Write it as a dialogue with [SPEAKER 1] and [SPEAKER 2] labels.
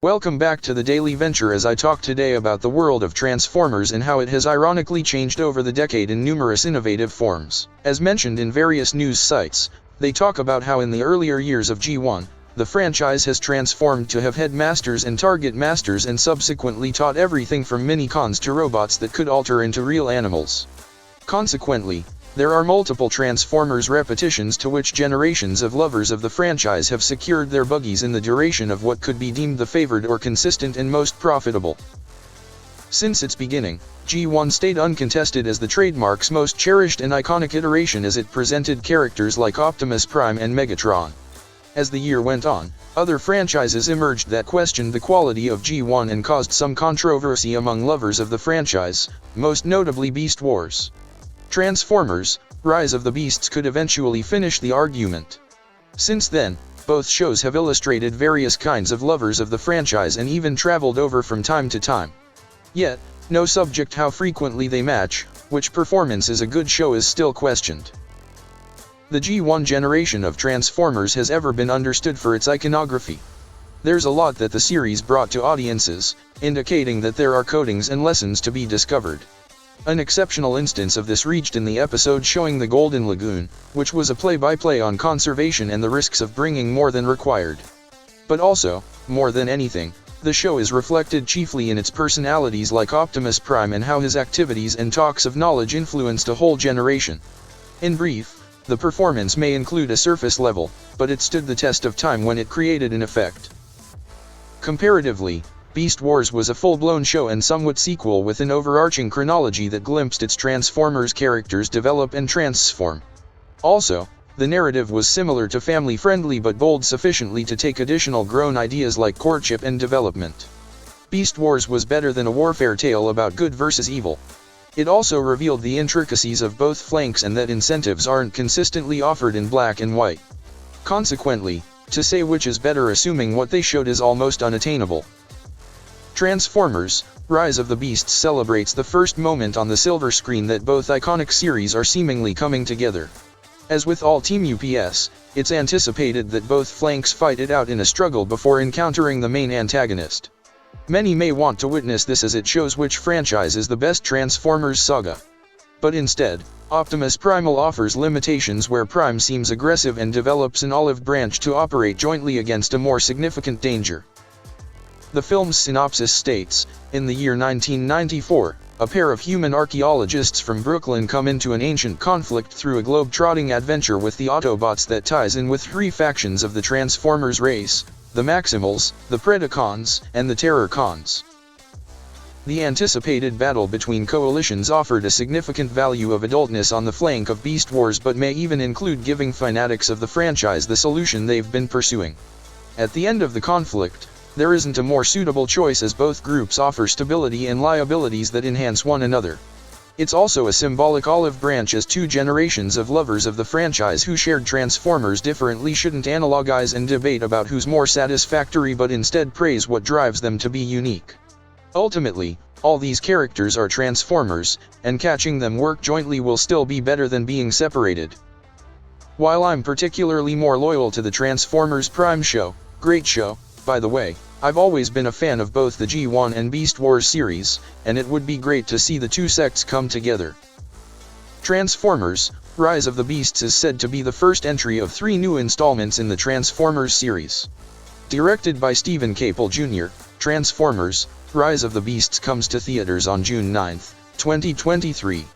[SPEAKER 1] Welcome back to the Daily Venture as I talk today about the world of Transformers and how it has ironically changed over the decade in numerous innovative forms. As mentioned in various news sites, they talk about how in the earlier years of G1, the franchise has transformed to have headmasters and target masters and subsequently taught everything from mini-cons to robots that could alter into real animals. Consequently, there are multiple Transformers repetitions to which generations of lovers of the franchise have secured their buggies in the duration of what could be deemed the favored or consistent and most profitable. Since its beginning, G1 stayed uncontested as the trademark's most cherished and iconic iteration as it presented characters like Optimus Prime and Megatron. As the year went on, other franchises emerged that questioned the quality of G1 and caused some controversy among lovers of the franchise, most notably Beast Wars. Transformers: Rise of the Beasts could eventually finish the argument. Since then, both shows have illustrated various kinds of lovers of the franchise and even traveled over from time to time. Yet, no subject how frequently they match, which performance is a good show is still questioned. The G1 generation of Transformers has ever been understood for its iconography. There's a lot that the series brought to audiences, indicating that there are codings and lessons to be discovered. An exceptional instance of this reached in the episode showing the Golden Lagoon, which was a play-by-play on conservation and the risks of bringing more than required. But also, more than anything, the show is reflected chiefly in its personalities like Optimus Prime and how his activities and talks of knowledge influenced a whole generation. In brief, the performance may include a surface level, but it stood the test of time when it created an effect. Comparatively, Beast Wars was a full-blown show and somewhat sequel with an overarching chronology that glimpsed its Transformers characters develop and transform. Also, the narrative was similar to family-friendly but bold sufficiently to take additional grown ideas like courtship and development. Beast Wars was better than a warfare tale about good versus evil. It also revealed the intricacies of both flanks and that incentives aren't consistently offered in black and white. Consequently, to say which is better assuming what they showed is almost unattainable. Transformers: Rise of the Beasts celebrates the first moment on the silver screen that both iconic series are seemingly coming together. As with all Team UPS, it's anticipated that both flanks fight it out in a struggle before encountering the main antagonist. Many may want to witness this as it shows which franchise is the best Transformers saga. But instead, Optimus Primal offers limitations where Prime seems aggressive and develops an olive branch to operate jointly against a more significant danger. The film's synopsis states, in the year 1994, a pair of human archaeologists from Brooklyn come into an ancient conflict through a globe-trotting adventure with the Autobots that ties in with three factions of the Transformers race: the Maximals, the Predacons, and the Terrorcons. The anticipated battle between coalitions offered a significant value of adultness on the flank of Beast Wars but may even include giving fanatics of the franchise the solution they've been pursuing. At the end of the conflict, there isn't a more suitable choice as both groups offer stability and liabilities that enhance one another. It's also a symbolic olive branch as two generations of lovers of the franchise who shared Transformers differently shouldn't analogize and debate about who's more satisfactory but instead praise what drives them to be unique. Ultimately, all these characters are Transformers, and catching them work jointly will still be better than being separated. While I'm particularly more loyal to the Transformers Prime show, great show, by the way, I've always been a fan of both the G1 and Beast Wars series, and it would be great to see the two sects come together. Transformers: Rise of the Beasts is said to be the first entry of 3 new installments in the Transformers series. Directed by Stephen Caple Jr., Transformers: Rise of the Beasts comes to theaters on June 9, 2023.